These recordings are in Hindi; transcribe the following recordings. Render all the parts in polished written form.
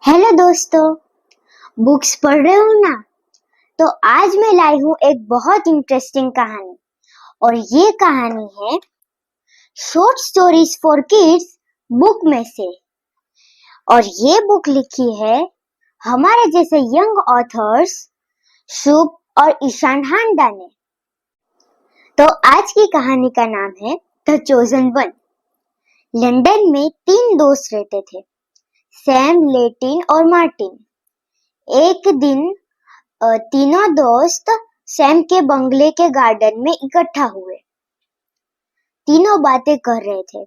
हेलो दोस्तों, बुक्स पढ़ रहे हो ना। तो आज मैं लाई हूँ एक बहुत इंटरेस्टिंग कहानी। और ये कहानी है short stories for kids book में से। और ये बुक लिखी है हमारे जैसे यंग ऑथर्स शुभ और ईशान हांडा ने। तो आज की कहानी का नाम है द चोजन वन। लंदन में 3 दोस्त रहते थे, सैम, लेटिन और मार्टिन। एक दिन तीनों दोस्त सैम के बंगले के गार्डन में इकट्ठा हुए। तीनों बातें कर रहे थे।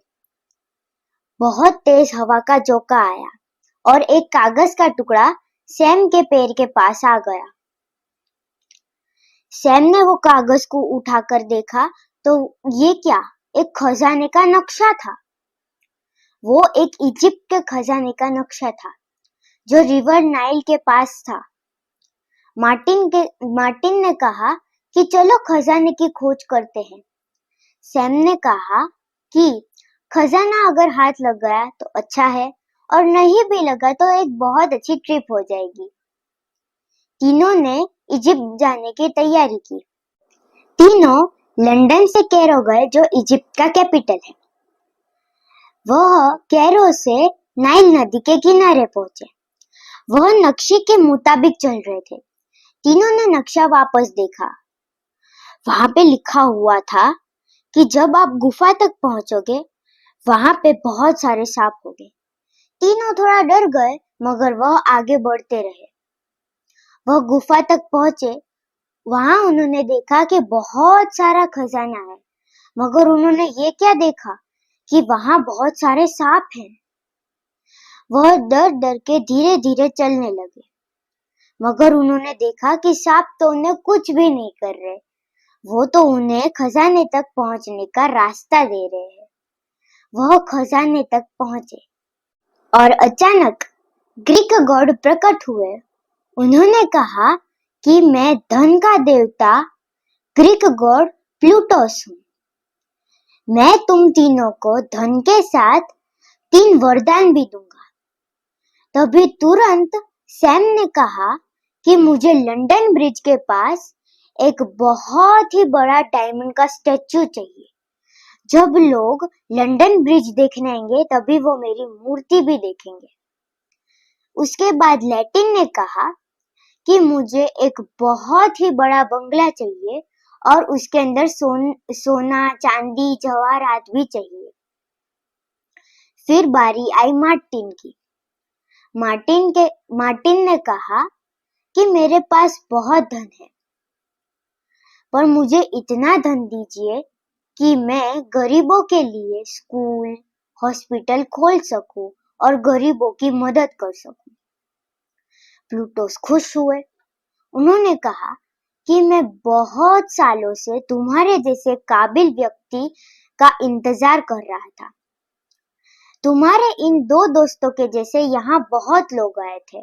बहुत तेज हवा का झोंका आया और एक कागज का टुकड़ा सैम के पैर के पास आ गया। सैम ने वो कागज को उठाकर देखा तो ये क्या, एक खजाने का नक्शा था। वो एक इजिप्ट के खजाने का नक्शा था जो रिवर नाइल के पास था। मार्टिन ने कहा कि चलो खजाने की खोज करते हैं। सैम ने कहा कि खजाना अगर हाथ लग गया तो अच्छा है, और नहीं भी लगा तो एक बहुत अच्छी ट्रिप हो जाएगी। तीनों ने इजिप्ट जाने की तैयारी की। तीनों लंदन से कैरो गए जो इजिप्ट का कैपिटल है। वह कैरो से नाइल नदी के किनारे पहुंचे। वह नक्शे के मुताबिक चल रहे थे। तीनों ने नक्शा वापस देखा। वहां पे लिखा हुआ था कि जब आप गुफा तक पहुंचोगे वहां पे बहुत सारे सांप होंगे। तीनों थोड़ा डर गए मगर वह आगे बढ़ते रहे। वह गुफा तक पहुंचे। वहां उन्होंने देखा कि बहुत सारा खजाना है, मगर उन्होंने ये क्या देखा कि वहां बहुत सारे सांप हैं। वह डर डर के धीरे धीरे चलने लगे, मगर उन्होंने देखा कि सांप तो उन्हें कुछ भी नहीं कर रहे। वो तो उन्हें खजाने तक पहुंचने का रास्ता दे रहे हैं। वह खजाने तक पहुंचे और अचानक ग्रीक गॉड प्रकट हुए। उन्होंने कहा कि मैं धन का देवता ग्रीक गॉड प्लूटोस हूँ। मैं तुम तीनों को धन के साथ 3 वरदान भी दूंगा। तभी तुरंत सैम ने कहा कि मुझे लंदन ब्रिज के पास एक बहुत ही बड़ा डायमंड का स्टैचू चाहिए। जब लोग लंदन ब्रिज देखने आएंगे तभी वो मेरी मूर्ति भी देखेंगे। उसके बाद लैटिन ने कहा कि मुझे एक बहुत ही बड़ा बंगला चाहिए और उसके अंदर सोना, चांदी, जवाहरात भी चाहिए। फिर बारी आई मार्टिन की। मार्टिन ने कहा कि मेरे पास बहुत धन है, पर मुझे इतना धन दीजिए कि मैं गरीबों के लिए स्कूल, हॉस्पिटल खोल सकूं और गरीबों की मदद कर सकूं। प्लूटोस खुश हुए। उन्होंने कहा कि मैं बहुत सालों से तुम्हारे जैसे काबिल व्यक्ति का इंतजार कर रहा था। तुम्हारे इन 2 दोस्तों के जैसे यहाँ बहुत लोग आए थे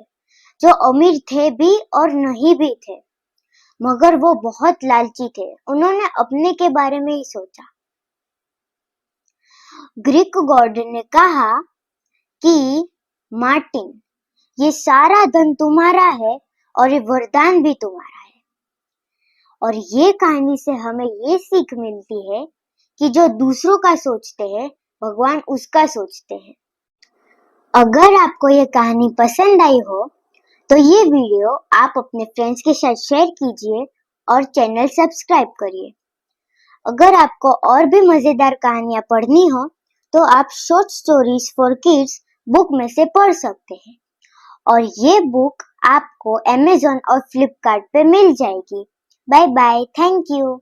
जो अमीर थे भी और नहीं भी थे, मगर वो बहुत लालची थे। उन्होंने अपने के बारे में ही सोचा। ग्रीक गॉड ने कहा कि मार्टिन, ये सारा धन तुम्हारा है और ये वरदान भी तुम्हारा है। और ये कहानी से हमें ये सीख मिलती है कि जो दूसरों का सोचते हैं भगवान उसका सोचते हैं। अगर आपको ये कहानी पसंद आई हो तो ये वीडियो आप अपने फ्रेंड्स के साथ शेयर कीजिए और चैनल सब्सक्राइब करिए। अगर आपको और भी मजेदार कहानियां पढ़नी हो तो आप short stories for kids book में से पढ़ सकते हैं। और ये बुक आपको Amazon और Flipkart पे मिल जाएगी। Bye bye, thank you.